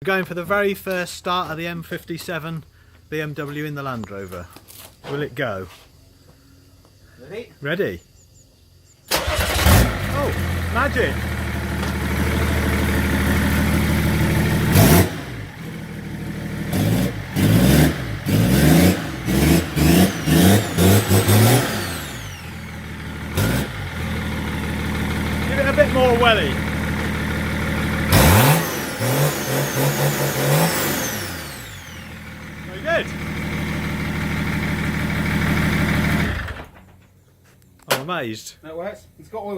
We're going for the very first start of the M57 BMW in the Land Rover. Will it go? Ready? Ready? Oh, magic! Give it a bit more welly. Very good. I'm amazed. That works. It's got oil.